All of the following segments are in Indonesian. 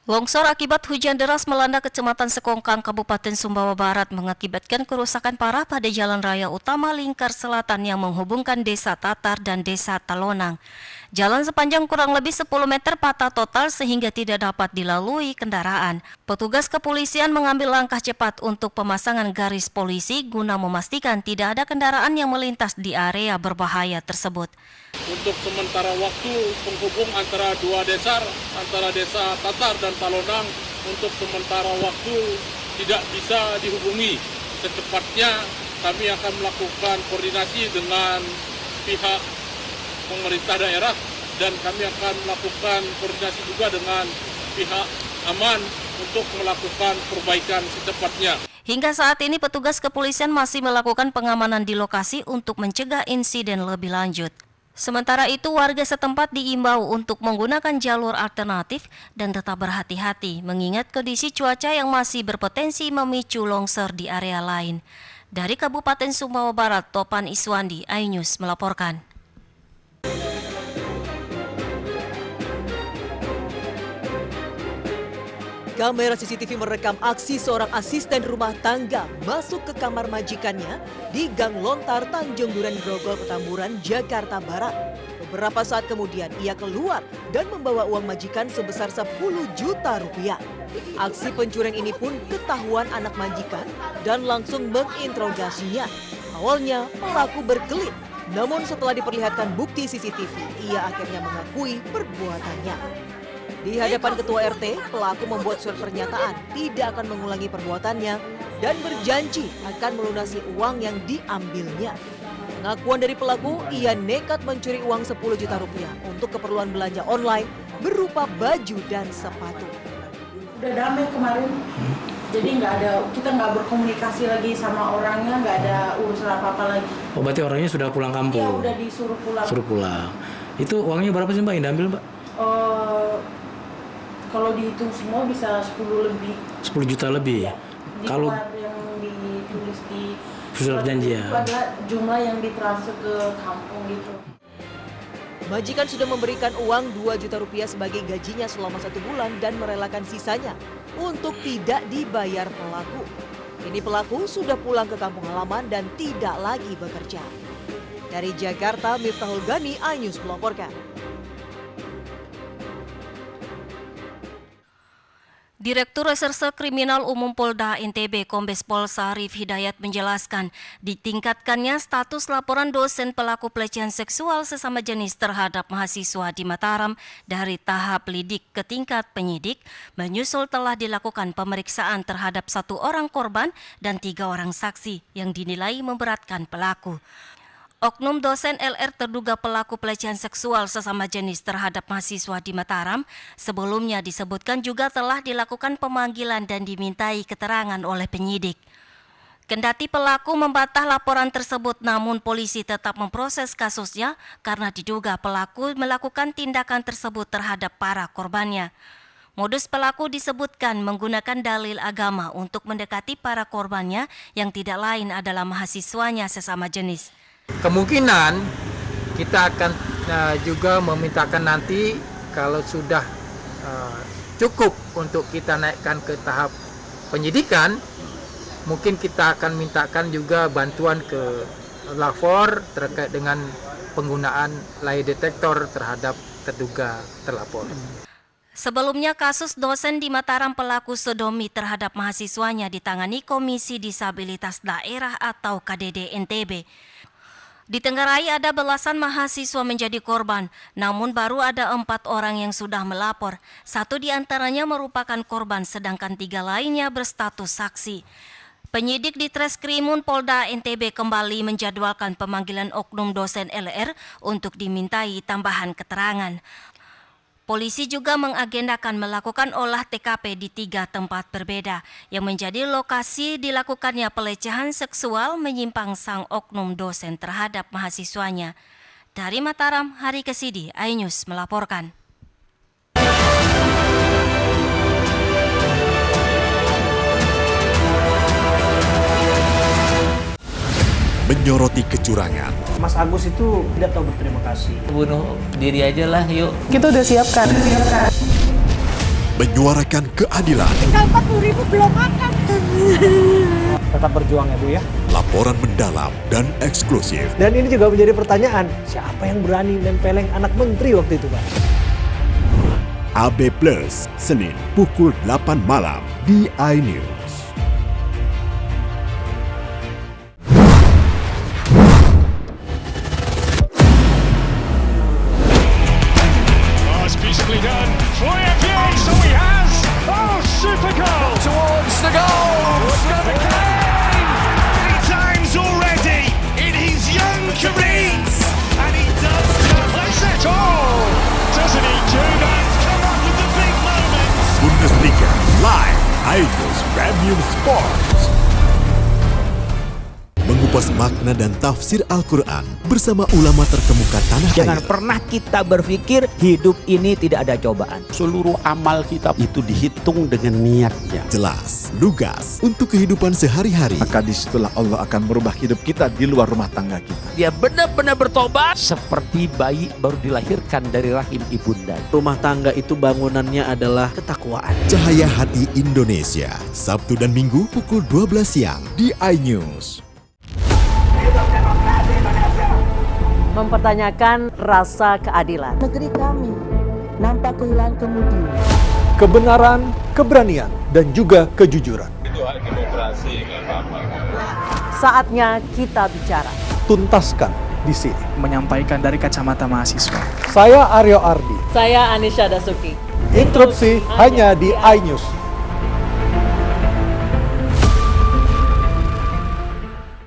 Longsor akibat hujan deras melanda Kecamatan Sekongkang, Kabupaten Sumbawa Barat mengakibatkan kerusakan parah pada jalan raya utama lingkar selatan yang menghubungkan Desa Tatar dan Desa Talonang. Jalan sepanjang kurang lebih 10 meter patah total sehingga tidak dapat dilalui kendaraan. Petugas kepolisian mengambil langkah cepat untuk pemasangan garis polisi guna memastikan tidak ada kendaraan yang melintas di area berbahaya tersebut. Untuk sementara waktu penghubung antara dua desa, antara Desa Tatar dan Talonang, untuk sementara waktu tidak bisa dihubungi. Secepatnya kami akan melakukan koordinasi dengan pihak pemerintah daerah dan kami akan melakukan koordinasi juga dengan pihak aman untuk melakukan perbaikan secepatnya. Hingga saat ini petugas kepolisian masih melakukan pengamanan di lokasi untuk mencegah insiden lebih lanjut. Sementara itu, warga setempat diimbau untuk menggunakan jalur alternatif dan tetap berhati-hati mengingat kondisi cuaca yang masih berpotensi memicu longsor di area lain. Dari Kabupaten Sumbawa Barat, Topan Iswandi, iNews melaporkan. Kamera CCTV merekam aksi seorang asisten rumah tangga masuk ke kamar majikannya di Gang Lontar, Tanjung Duren Grogol, Petamburan, Jakarta Barat. Beberapa saat kemudian ia keluar dan membawa uang majikan sebesar 10 juta rupiah. Aksi pencurian ini pun ketahuan anak majikan dan langsung menginterogasinya. Awalnya pelaku berkelit, namun setelah diperlihatkan bukti CCTV, ia akhirnya mengakui perbuatannya. Di hadapan Ketua RT, pelaku membuat surat pernyataan tidak akan mengulangi perbuatannya dan berjanji akan melunasi uang yang diambilnya. Pengakuan dari pelaku, ia nekat mencuri uang 10 juta rupiah untuk keperluan belanja online berupa baju dan sepatu. Udah damai kemarin, jadi kita nggak berkomunikasi lagi sama orangnya, nggak ada urusan apa-apa lagi. Oh, berarti orangnya sudah pulang kampung? Iya, udah disuruh pulang. Suruh pulang. Itu uangnya berapa sih Mbak yang diambil Mbak? Kalau dihitung semua bisa 10 lebih. 10 juta lebih? Ya, kalau yang ditulis di surat janji ya? Pada jumlah yang ditransfer ke kampung gitu. Majikan sudah memberikan uang 2 juta rupiah sebagai gajinya selama 1 bulan dan merelakan sisanya untuk tidak dibayar pelaku. Kini pelaku sudah pulang ke kampung halaman dan tidak lagi bekerja. Dari Jakarta, Miftahul Gani, iNews melaporkan. Direktur Reserse Kriminal Umum Polda NTB Kombes Pol Sarif Hidayat menjelaskan ditingkatkannya status laporan dosen pelaku pelecehan seksual sesama jenis terhadap mahasiswa di Mataram dari tahap lidik ke tingkat penyidik menyusul telah dilakukan pemeriksaan terhadap 1 orang korban dan 3 orang saksi yang dinilai memberatkan pelaku. Oknum dosen LR terduga pelaku pelecehan seksual sesama jenis terhadap mahasiswa di Mataram sebelumnya disebutkan juga telah dilakukan pemanggilan dan dimintai keterangan oleh penyidik. Kendati pelaku membantah laporan tersebut, namun polisi tetap memproses kasusnya karena diduga pelaku melakukan tindakan tersebut terhadap para korbannya. Modus pelaku disebutkan menggunakan dalil agama untuk mendekati para korbannya yang tidak lain adalah mahasiswanya sesama jenis. Kemungkinan kita akan juga memintakan nanti kalau sudah cukup untuk kita naikkan ke tahap penyidikan, mungkin kita akan mintakan juga bantuan ke lapor terkait dengan penggunaan lie detector terhadap terduga terlapor. Sebelumnya kasus dosen di Mataram pelaku sodomi terhadap mahasiswanya ditangani Komisi Disabilitas Daerah atau KDD NTB. Di Tenggarai ada belasan mahasiswa menjadi korban, namun baru ada 4 orang yang sudah melapor. 1 diantaranya merupakan korban, sedangkan 3 lainnya berstatus saksi. Penyidik di Treskrimun Polda NTB kembali menjadwalkan pemanggilan oknum dosen LR untuk dimintai tambahan keterangan. Polisi juga mengagendakan melakukan olah TKP di 3 tempat berbeda yang menjadi lokasi dilakukannya pelecehan seksual menyimpang sang oknum dosen terhadap mahasiswanya. Dari Mataram, Hari Kesidi, iNews melaporkan. Menyoroti kecurangan. Mas Agus itu tidak tahu berterima kasih. Bunuh diri aja lah, yuk. Kita udah siapkan. Menyuarakan keadilan. Tinggal 40.000 belum makan. Tetap berjuang ya Bu ya. Laporan mendalam dan eksklusif. Dan ini juga menjadi pertanyaan, siapa yang berani nempeleng anak menteri waktu itu Pak? AB Plus, Senin pukul 8 malam di iNews. Beautifully done. Florian Pjanic, so he has. Oh, super goal towards the goal. Scott McLean. 3 times already in his young career, and he does just place it. Oh, doesn't he do that? Come up with the big moments. Bundesliga live iNews Premium Sports. Mengupas makna dan tafsir Al-Quran bersama ulama terkemuka tanah Jangan air. pernah kita berpikir hidup ini tidak ada cobaan. Seluruh amal kita itu dihitung dengan niatnya. Jelas, lugas untuk kehidupan sehari-hari. Maka disitulah Allah akan merubah hidup kita di luar rumah tangga kita. Dia benar-benar bertobat seperti bayi baru dilahirkan dari rahim ibunda. Rumah tangga itu bangunannya adalah ketakwaan. Cahaya Hati Indonesia, Sabtu dan Minggu pukul 12 siang di iNews. Mempertanyakan rasa keadilan. Negeri kami nampak kehilangan kemudi. Kebenaran, keberanian, dan juga kejujuran. Itu hak demokrasi, nggak apa-apa. Saatnya kita bicara. Tuntaskan di sini. Menyampaikan dari kacamata mahasiswa. Saya Aryo Ardi. Saya Anisha Dasuki. Interupsi hanya di iNews.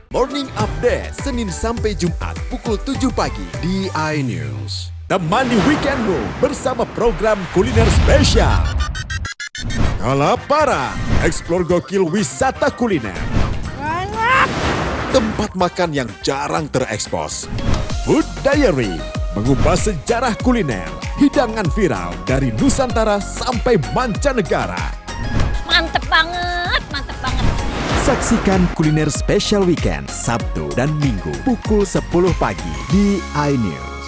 Morning Update, Senin sampai Jumat pukul 7 pagi di iNews. Temani weekendmu bersama program kuliner spesial. Kalaparan, eksplor gokil wisata kuliner. Tempat makan yang jarang terekspos. Food Diary, mengupas sejarah kuliner, hidangan viral dari Nusantara sampai mancanegara. Mantep banget, mantep banget. Saksikan kuliner spesial weekend Sabtu dan Minggu pukul 10 pagi di iNews.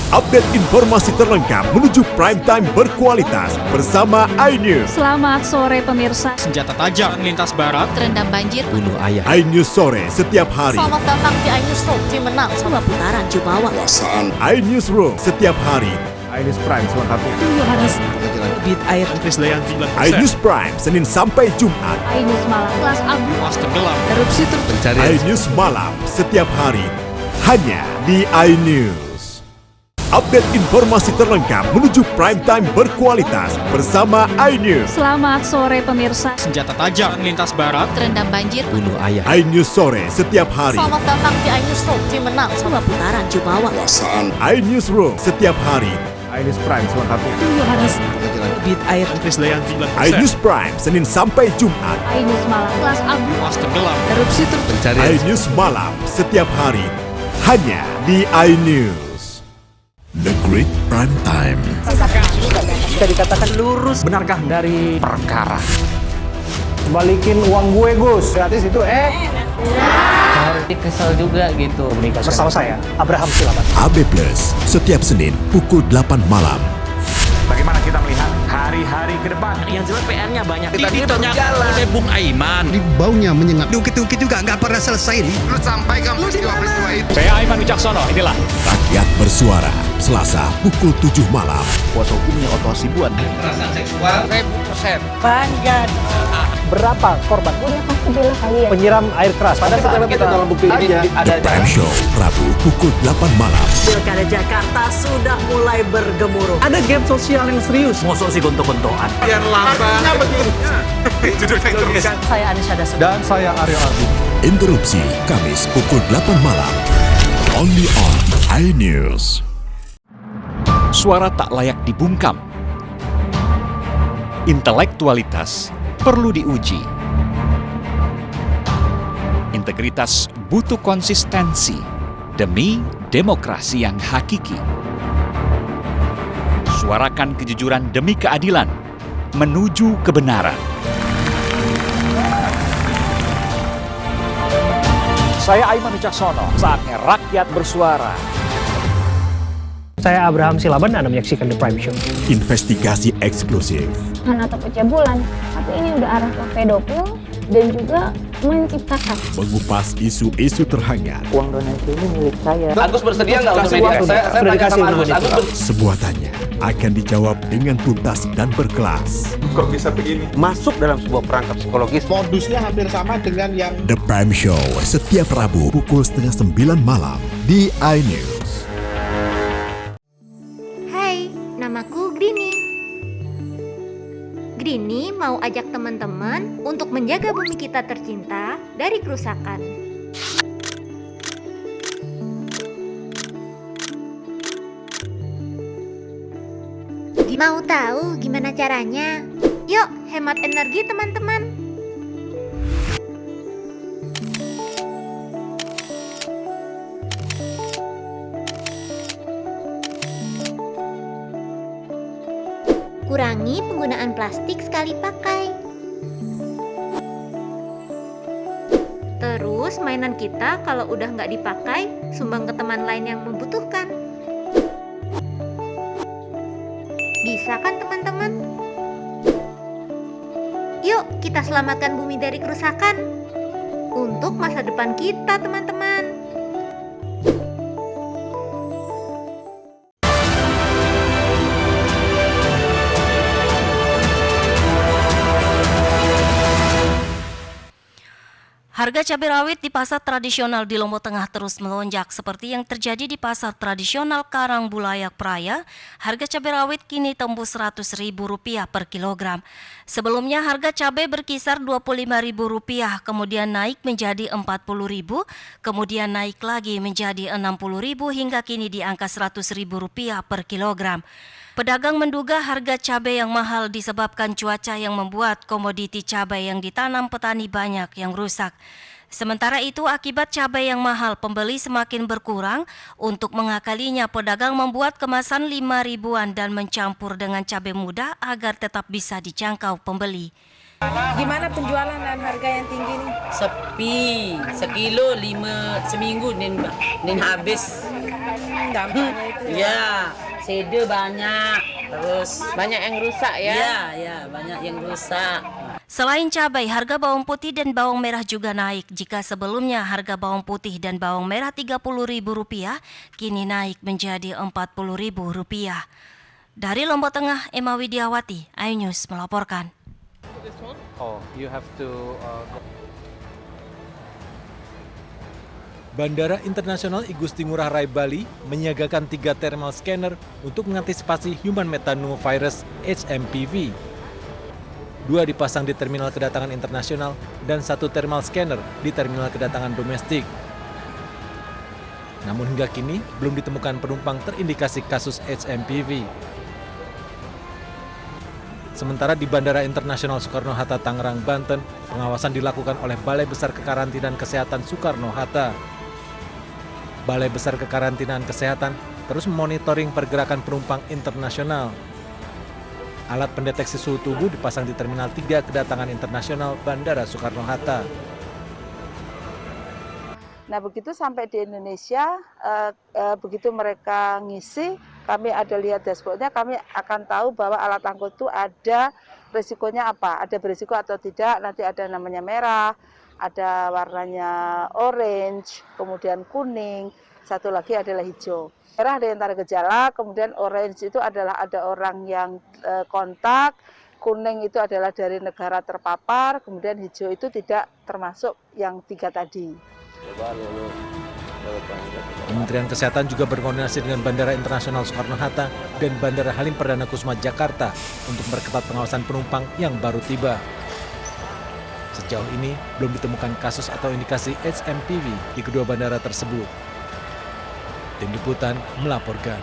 Update informasi terlengkap menuju prime time berkualitas bersama iNews. Selamat sore pemirsa. Senjata tajam lintas barat. Terendam banjir. Bunuh ayah. iNews sore setiap hari. Selamat datang di iNews Room, tim menang 2 putaran Jumawa. iNews Room setiap hari. iNews Prime selengkapnya. Bit air. iNews Prime Senin sampai Jumat. iNews malam. Kelas abu. Kelas tenggelam. Erupsi iNews malam setiap hari hanya di iNews. Update informasi terlengkap menuju prime time berkualitas bersama iNews. Selamat sore pemirsa. Senjata tajam lintas barat. Terendam banjir. Bunuh ayah. iNews sore setiap hari. Selamat datang di iNews Room, tim menang 2 putaran Jumawa. iNews Room setiap hari. iNews Prime selengkapnya. Bit air. iNews Prime Senin sampai Jumat. iNews malam. Kelas abu. Kelas tenggelam. Erupsi iNews malam setiap hari hanya di iNews. The Great Prime Time. Bisa dikatakan lurus. Benarkah dari perkara? Balikin uang gue Gus. Gratis itu Kesel juga gitu. Bersama saya, Abraham Silaban. AB Plus setiap Senin pukul 8 malam. Bagaimana kita melihat hari-hari ke depan? Yang jelas PR-nya banyak. Tadi berjalan oleh Bung Aiman. Di baunya menyengat. Diungkit-ungkit juga nggak pernah selesai nih. Lu sampaikan peristiwa-peristiwa itu. Saya Aiman Wicaksono, inilah. Rakyat bersuara Selasa pukul 7 malam. Kuasa hukumnya Otto Hasibuan. Kekerasan seksual 1000%. Bangga. Berapa korban? Penyiram air keras. Pada saat kita dalam bukti aja. The Prime Show Rabu pukul 8 malam. Pilkada Jakarta sudah mulai bergemuruh. Ada game sosial yang serius. Mosok si gontok-gontokan. Biar lambat. Judulnya terus. Saya Anisha Dasuki. Dan saya Aryo Ardi. Interupsi Kamis pukul 8 malam. Only on iNews. Suara tak layak dibungkam. Intelektualitas perlu diuji. Integritas butuh konsistensi demi demokrasi yang hakiki. Suarakan kejujuran demi keadilan menuju kebenaran. Saya Aiman Wicaksono, saatnya rakyat bersuara. Saya Abraham Silaban, Anda menyaksikan The Prime Show. Investigasi eksklusif. Atau pencabulan, tapi ini udah arah ke pedofil dan juga menciptakan. Mengupas isu-isu terhangat. Uang donasi ini milik saya. Agus bersedia nggak untuk media? Saya tanya sama Agus. Sebuah tanya akan dijawab dengan tuntas dan berkelas. Kok bisa begini? Masuk dalam sebuah perangkap psikologis. Modusnya hampir sama dengan yang The Prime Show setiap Rabu pukul 8:30 malam di iNews. Hai, namaku Grini. Grini mau ajak teman-teman untuk menjaga bumi kita tercinta dari kerusakan. Mau tahu gimana caranya? Yuk, hemat energi teman-teman. Kurangi penggunaan plastik sekali pakai. Terus mainan kita kalau udah nggak dipakai, sumbang ke teman lain yang membutuhkan. Bisa kan teman-teman? Yuk kita selamatkan bumi dari kerusakan untuk masa depan kita teman-teman. Harga cabai rawit di pasar tradisional di Lombok Tengah terus melonjak seperti yang terjadi di pasar tradisional Karangbulayak Praya. Harga cabai rawit kini tembus Rp100.000 per kilogram. Sebelumnya harga cabai berkisar Rp25.000, kemudian naik menjadi Rp40.000, kemudian naik lagi menjadi Rp60.000 hingga kini di angka Rp100.000 per kilogram. Pedagang menduga harga cabai yang mahal disebabkan cuaca yang membuat komoditi cabai yang ditanam petani banyak yang rusak. Sementara itu akibat cabai yang mahal, pembeli semakin berkurang. Untuk mengakalinya, pedagang membuat kemasan 5 ribuan dan mencampur dengan cabai muda agar tetap bisa dijangkau pembeli. Gimana penjualan dan harga yang tinggi nih? Sepi, sekilo 5 seminggu nin habis. Dampaknya itu ya. Sede banyak, terus banyak yang rusak ya? Ya, banyak yang rusak. Selain cabai, harga bawang putih dan bawang merah juga naik. Jika sebelumnya harga bawang putih dan bawang merah Rp30.000, kini naik menjadi Rp40.000. Dari Lombok Tengah, Emma Widiawati, iNews melaporkan. Oh, you have to Bandara Internasional I Gusti Ngurah Rai Bali menyiagakan 3 thermal scanner untuk mengantisipasi human metapneumovirus HMPV. 2 dipasang di terminal kedatangan internasional dan 1 thermal scanner di terminal kedatangan domestik. Namun hingga kini belum ditemukan penumpang terindikasi kasus HMPV. Sementara di Bandara Internasional Soekarno-Hatta Tangerang, Banten, pengawasan dilakukan oleh Balai Besar Kekarantinaan Kesehatan Soekarno-Hatta. Balai Besar Kekarantinaan Kesehatan terus memonitoring pergerakan penumpang internasional. Alat pendeteksi suhu tubuh dipasang di Terminal 3 Kedatangan Internasional Bandara Soekarno-Hatta. Nah begitu sampai di Indonesia, begitu mereka ngisi, kami ada lihat dashboardnya, kami akan tahu bahwa alat angkut itu ada risikonya apa, ada berisiko atau tidak, nanti ada namanya merah, ada warnanya orange, kemudian kuning, satu lagi adalah hijau. Merah di antara gejala, kemudian orange itu adalah ada orang yang kontak, kuning itu adalah dari negara terpapar, kemudian hijau itu tidak termasuk yang 3 tadi. Kementerian Kesehatan juga berkoordinasi dengan Bandara Internasional Soekarno-Hatta dan Bandara Halim Perdana Kusuma Jakarta untuk memperketat pengawasan penumpang yang baru tiba. Sejauh ini belum ditemukan kasus atau indikasi HMPV di kedua bandara tersebut. Tim Liputan melaporkan.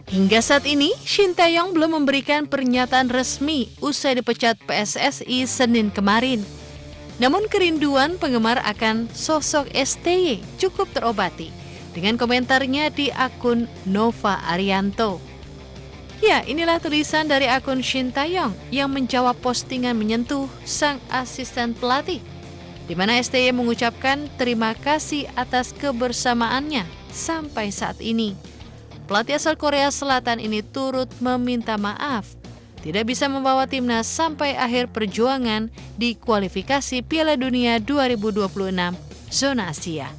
Hingga saat ini, Shin Tae-yong belum memberikan pernyataan resmi usai dipecat PSSI Senin kemarin. Namun kerinduan penggemar akan sosok STY cukup terobati dengan komentarnya di akun Nova Arianto. Ya, inilah tulisan dari akun Shin Taeyong yang menjawab postingan menyentuh sang asisten pelatih, di mana STY mengucapkan terima kasih atas kebersamaannya sampai saat ini. Pelatih asal Korea Selatan ini turut meminta maaf tidak bisa membawa timnas sampai akhir perjuangan di kualifikasi Piala Dunia 2026 zona Asia.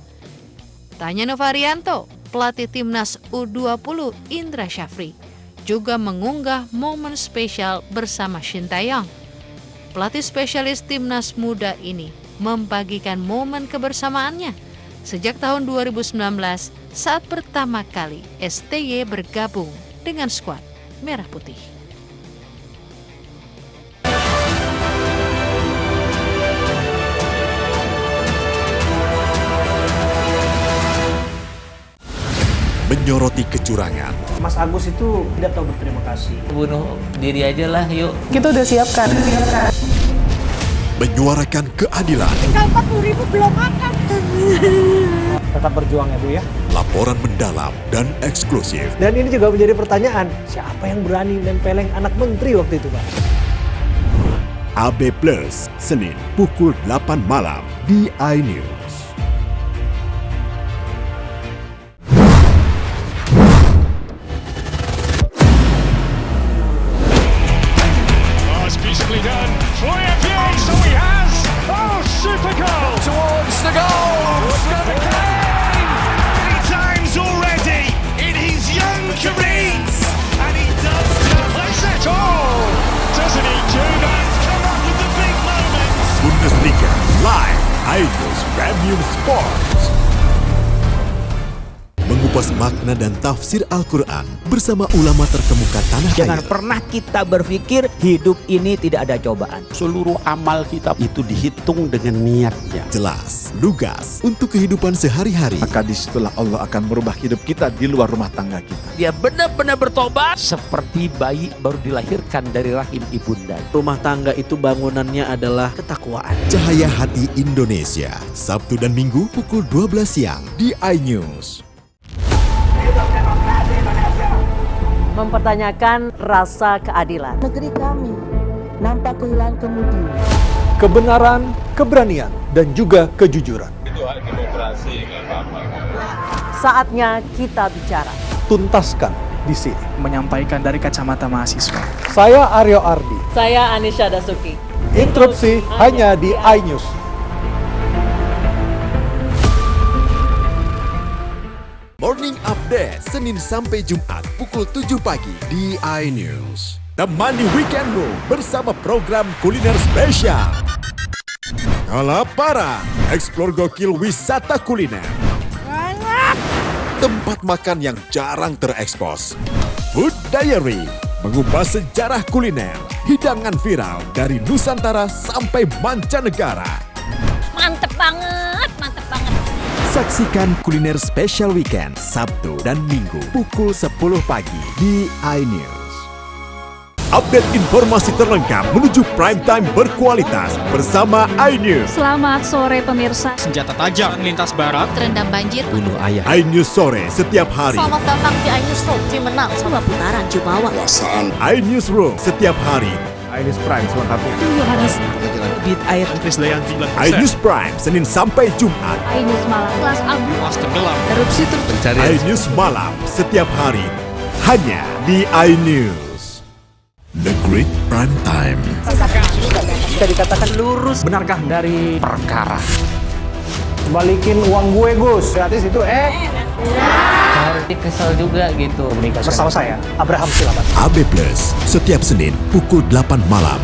Tanya Novarianto, pelatih timnas U20 Indra Syafri, juga mengunggah momen spesial bersama Shin Taeyong. Pelatih spesialis timnas muda ini membagikan momen kebersamaannya sejak tahun 2019 saat pertama kali STY bergabung dengan skuad Merah Putih. Menyoroti kecurangan, Mas Agus itu tidak tahu berterima kasih. Bunuh diri aja lah, yuk. Kita udah siapkan. menyuarakan keadilan. Tinggal 40.000 belum makan. Tetap berjuang ya Bu ya. Laporan mendalam dan eksklusif. Dan ini juga menjadi pertanyaan, siapa yang berani nempeleng anak menteri waktu itu Pak? AB Plus, Senin pukul 8 malam di iNews. Beautifully done. Troy Appiah, so he has. Oh, super goal. Towards the goal. Scott McLean. 3 times already in his young career. And he does just like that. Oh, doesn't he do that? Come up with the big moments. Bundesliga live, iNews Premium Sports. Mengupas makna dan tafsir Al-Quran bersama ulama terkemuka tanah air. Jangan pernah kita berpikir hidup ini tidak ada cobaan. Seluruh amal kita itu dihitung dengan niatnya. Jelas, lugas untuk kehidupan sehari-hari. Maka disitulah Allah akan merubah hidup kita di luar rumah tangga kita. Dia benar-benar bertobat seperti bayi baru dilahirkan dari rahim ibunda. Rumah tangga itu bangunannya adalah ketakwaan. Cahaya Hati Indonesia, Sabtu dan Minggu pukul 12 siang di iNews. Mempertanyakan rasa keadilan. Negeri kami nampak kehilangan kemudi. Kebenaran, keberanian, dan juga kejujuran. Itu hak demokrasi, nggak apa-apa. Saatnya kita bicara. Tuntaskan di sini. Menyampaikan dari kacamata mahasiswa. Saya Aryo Ardi. Saya Anisha Dasuki. Interupsi hanya di iNews. Morning Update, Senin sampai Jumat pukul 7 pagi di iNews. Temani weekendmu bersama program kuliner spesial. Kalaparan, eksplor gokil wisata kuliner. Tempat makan yang jarang terekspos. Food Diary, mengupas sejarah kuliner, hidangan viral dari Nusantara sampai mancanegara. Mantep banget, mantep banget. Saksikan kuliner spesial weekend Sabtu dan Minggu pukul 10 pagi di iNews. Update informasi terlengkap menuju prime time berkualitas bersama iNews. Selamat sore pemirsa. Senjata tajam lintas barat. Terendam banjir. Bunuh ayah. iNews sore setiap hari. Selamat datang di iNews Room, Cimenang, sama putaran Jumawa. iNews Room setiap hari. iNews Prime selengkapnya. Yohanes. Bit air. iNews Prime Senin sampai Jumat. iNews Malam. Kelas Abu. Kelas tenggelam. Erupsi terpencarian. iNews Malam setiap hari hanya di iNews. The Great Prime Time. Bisa dikatakan lurus. Benarkah dari perkara? Balikin uang gue Gus. Gratis itu Kesel juga gitu. Bersama saya, Abraham Silaban. AB Plus setiap Senin pukul 8 malam.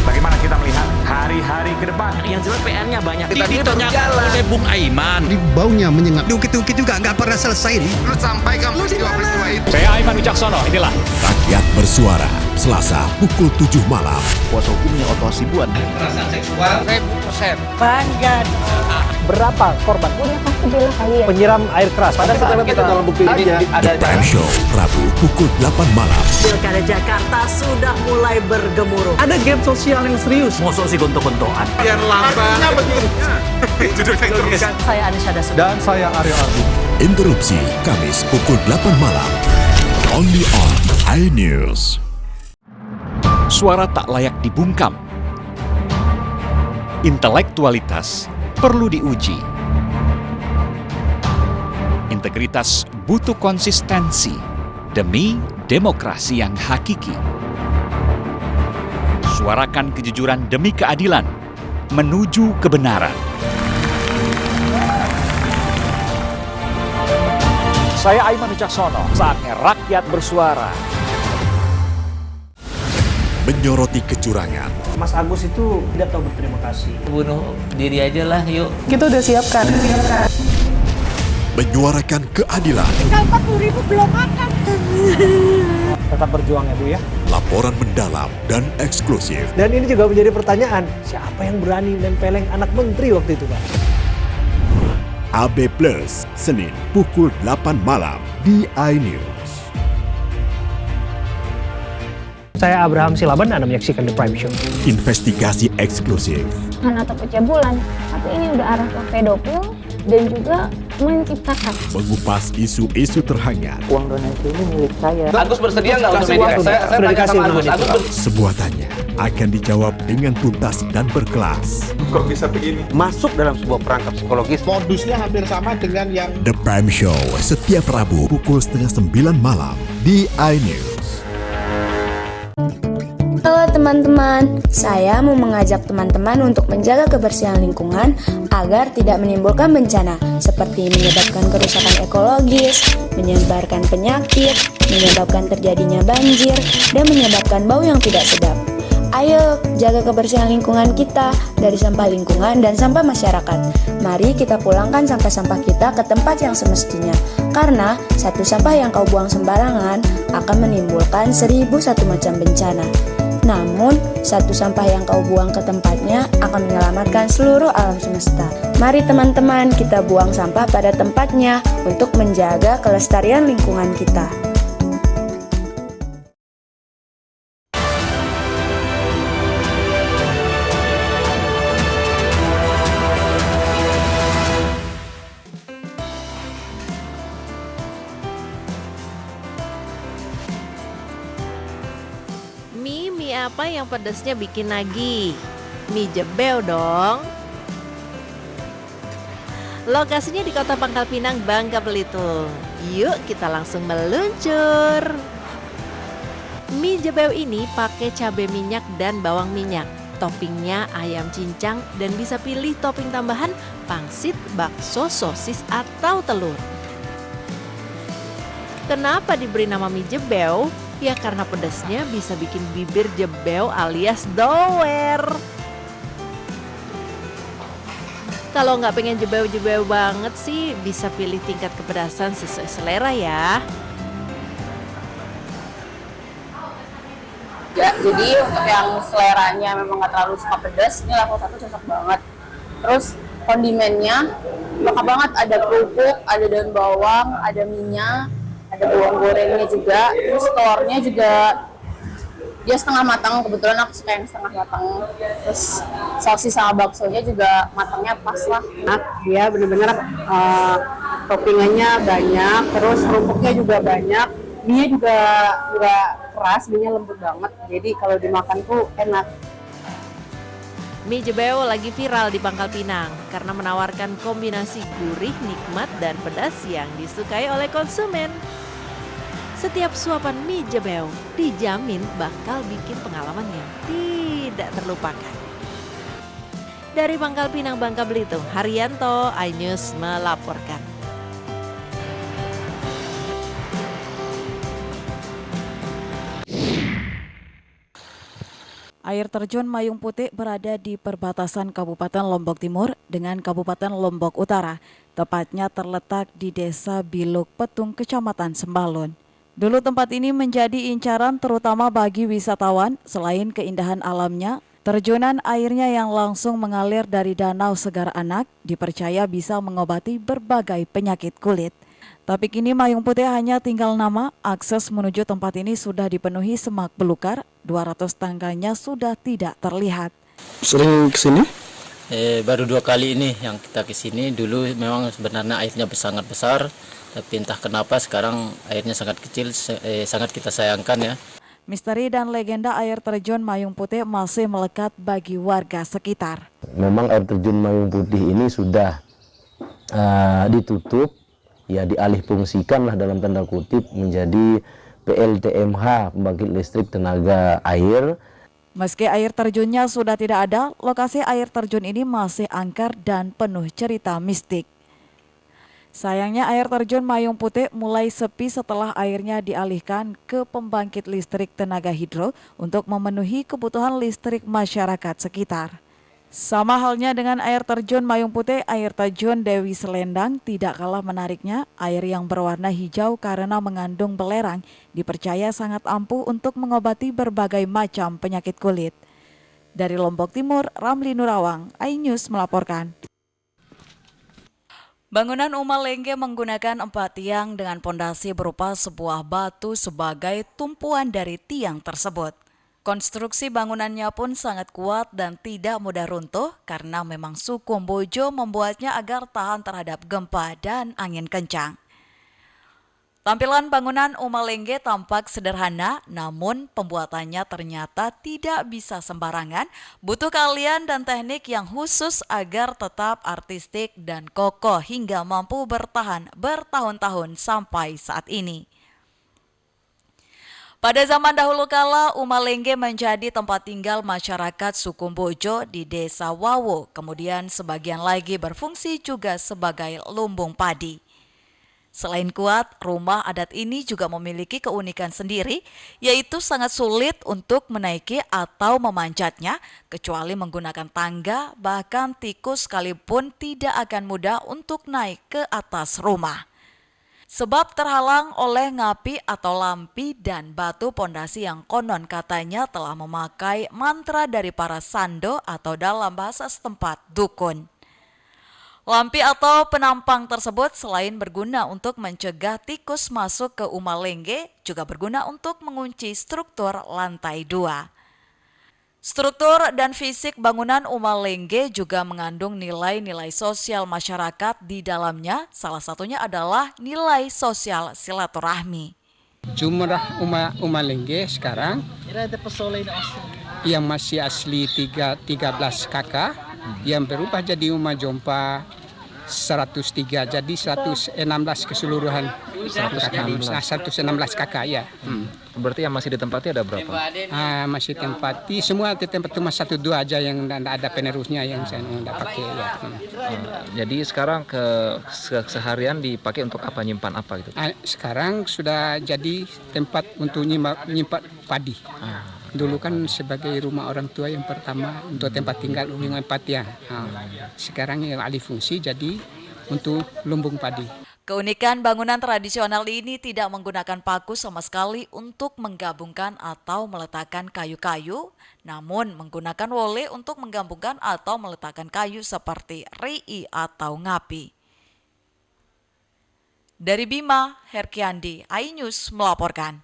Bagaimana kita melihat hari-hari ke depan? Yang jelas PR-nya banyak. Kita ditanyakan oleh Bung Aiman. Di baunya menyengat. Diungkit-ungkit juga nggak pernah selesai nih. Lu sampaikan peristiwa-peristiwa itu. Saya Aiman Wicaksono, inilah. Rakyat bersuara Selasa pukul 7 malam. Kuasa hukumnya Otto Hasibuan. Kekerasan seksual 1000%. Bangga. Berapa korban? Udah pasti bilang kalian. Penyiram air keras. Pada saat kita dalam bukti aja. The Prime Show Rabu pukul 8 malam. Pilkada Jakarta sudah mulai bergemuruh. Ada game sosial yang serius. Mosok sih gontok-gontokan. Biar lambat. Saya Anisha Dasuki. Dan saya Aryo Ardi. Interupsi Kamis pukul 8 malam. Only on iNews. Suara tak layak dibungkam. Intelektualitas perlu diuji. Integritas butuh konsistensi demi demokrasi yang hakiki. Suarakan kejujuran demi keadilan menuju kebenaran. Saya Aiman Wicaksono, saatnya rakyat bersuara. Menyoroti kecurangan. Mas Agus itu tidak tahu berterima kasih. Bunuh diri aja lah yuk. Kita udah siapkan. Menyuarakan keadilan. Tinggal 40.000 belum makan. Tetap berjuang ya Bu ya. Laporan mendalam dan eksklusif. Dan ini juga menjadi pertanyaan, siapa yang berani nempeleng anak menteri waktu itu Pak? AB Plus, Senin pukul 8 malam di iNews. Saya Abraham Silaban, Anda menyaksikan The Prime Show. Investigasi eksklusif. Atau pencabulan, tapi ini udah arah ke pedofil dan juga menciptakan. Mengupas isu-isu terhangat. Uang donasi ini milik saya. Agus bersedia nggak untuk media? Saya tanya sama Agus. Semua tanya akan dijawab dengan tuntas dan berkelas. Kok bisa begini? Masuk dalam sebuah perangkap psikologis. Modusnya hampir sama dengan yang The Prime Show setiap Rabu pukul 8:30 malam di iNews. Halo teman-teman, saya mau mengajak teman-teman untuk menjaga kebersihan lingkungan agar tidak menimbulkan bencana seperti menyebabkan kerusakan ekologis, menyebarkan penyakit, menyebabkan terjadinya banjir, dan menyebabkan bau yang tidak sedap. Ayo jaga kebersihan lingkungan kita dari sampah lingkungan dan sampah masyarakat. Mari kita pulangkan sampah-sampah kita ke tempat yang semestinya. Karena satu sampah yang kau buang sembarangan akan menimbulkan 1001 macam bencana. Namun, satu sampah yang kau buang ke tempatnya akan menyelamatkan seluruh alam semesta. Mari teman-teman kita buang sampah pada tempatnya untuk menjaga kelestarian lingkungan kita. Mie apa yang pedasnya bikin nagih? Mie Jebel dong. Lokasinya di Kota Pangkal Pinang, Bangka Belitung. Yuk kita langsung meluncur. Mie Jebel ini pakai cabai minyak dan bawang minyak. Toppingnya ayam cincang dan bisa pilih topping tambahan pangsit, bakso, sosis, atau telur. Kenapa diberi nama mie Jebel? Ya karena pedasnya bisa bikin bibir jebel alias doer. Kalau nggak pengen jebel-jebel banget sih, bisa pilih tingkat kepedasan sesuai selera ya. Ya, jadi untuk yang seleranya memang nggak terlalu suka pedas, ini level 1 cocok banget. Terus kondimennya lengkap banget, ada kerupuk, ada daun bawang, ada minyak, ada bawang gorengnya juga, terus telurnya juga dia setengah matang, kebetulan aku suka yang setengah matang. Terus sosis sama baksonya juga matangnya pas lah. Dia benar-benar toppingannya banyak, terus kerupuknya juga banyak, mie juga keras, mie lembut banget, jadi kalau dimakan tuh enak. Mie Jebel lagi viral di Pangkal Pinang karena menawarkan kombinasi gurih, nikmat, dan pedas yang disukai oleh konsumen. Setiap suapan mie Jebel dijamin bakal bikin pengalaman yang tidak terlupakan. Dari Pangkal Pinang, Bangka Belitung, Haryanto, iNews melaporkan. Air terjun Mayung Putih berada di perbatasan Kabupaten Lombok Timur dengan Kabupaten Lombok Utara, tepatnya terletak di Desa Biluk Petung, Kecamatan Sembalun. Dulu tempat ini menjadi incaran terutama bagi wisatawan. Selain keindahan alamnya, terjunan airnya yang langsung mengalir dari Danau Segar Anak dipercaya bisa mengobati berbagai penyakit kulit. Tapi kini Mayung Putih hanya tinggal nama, akses menuju tempat ini sudah dipenuhi semak belukar, 200 tangganya sudah tidak terlihat. Sering kesini? Baru 2 kali ini yang kita ke sini. Dulu memang sebenarnya airnya sangat besar, tapi entah kenapa sekarang airnya sangat kecil, sangat kita sayangkan ya. Misteri dan legenda air terjun Mayung Putih masih melekat bagi warga sekitar. Memang air terjun Mayung Putih ini sudah ditutup, ya dialihfungsikan lah dalam tanda kutip menjadi PLTMH, pembangkit listrik tenaga air. Meski air terjunnya sudah tidak ada, lokasi air terjun ini masih angker dan penuh cerita mistik. Sayangnya air terjun Mayung Putih mulai sepi setelah airnya dialihkan ke pembangkit listrik tenaga hidro untuk memenuhi kebutuhan listrik masyarakat sekitar. Sama halnya dengan air terjun Mayung Putih, air terjun Dewi Selendang tidak kalah menariknya. Air yang berwarna hijau karena mengandung belerang dipercaya sangat ampuh untuk mengobati berbagai macam penyakit kulit. Dari Lombok Timur, Ramli Nurawang, iNews melaporkan. Bangunan Umalengge menggunakan 4 tiang dengan pondasi berupa sebuah batu sebagai tumpuan dari tiang tersebut. Konstruksi bangunannya pun sangat kuat dan tidak mudah runtuh karena memang suku Mbojo membuatnya agar tahan terhadap gempa dan angin kencang. Tampilan bangunan Umalengge tampak sederhana, namun pembuatannya ternyata tidak bisa sembarangan, butuh keahlian dan teknik yang khusus agar tetap artistik dan kokoh hingga mampu bertahan bertahun-tahun sampai saat ini. Pada zaman dahulu kala, Umalengge menjadi tempat tinggal masyarakat suku Mbojo di Desa Wawo, kemudian sebagian lagi berfungsi juga sebagai lumbung padi. Selain kuat, rumah adat ini juga memiliki keunikan sendiri, yaitu sangat sulit untuk menaiki atau memanjatnya, kecuali menggunakan tangga, bahkan tikus sekalipun tidak akan mudah untuk naik ke atas rumah. Sebab terhalang oleh ngapi atau lampi dan batu pondasi yang konon katanya telah memakai mantra dari para sando atau dalam bahasa setempat dukun. Lampi atau penampang tersebut selain berguna untuk mencegah tikus masuk ke Umalengge, juga berguna untuk mengunci struktur lantai 2. Struktur dan fisik bangunan Umalengge juga mengandung nilai-nilai sosial masyarakat di dalamnya, salah satunya adalah nilai sosial silaturahmi. Jumlah Umalengge sekarang yang masih asli 13 kakak, yang berubah jadi Uma Jompa 103, jadi 116 keseluruhan. 116 kakak ya. Berarti yang masih ditempati ada berapa? Masih tempati semua tempat cuma 1-2 aja yang tidak ada penerusnya yang saya tidak pakai ya. Jadi sekarang seharian dipakai untuk apa, nyimpan apa gitu? Sekarang sudah jadi tempat untuk nyimpan padi. Dulu kan sebagai rumah orang tua yang pertama untuk tempat tinggal rumah padi ya. Sekarang yang alih fungsi jadi untuk lumbung padi. Keunikan bangunan tradisional ini tidak menggunakan paku sama sekali untuk menggabungkan atau meletakkan kayu-kayu, namun menggunakan wole untuk menggabungkan atau meletakkan kayu seperti rii atau ngapi. Dari Bima, Herkiandi, iNews melaporkan.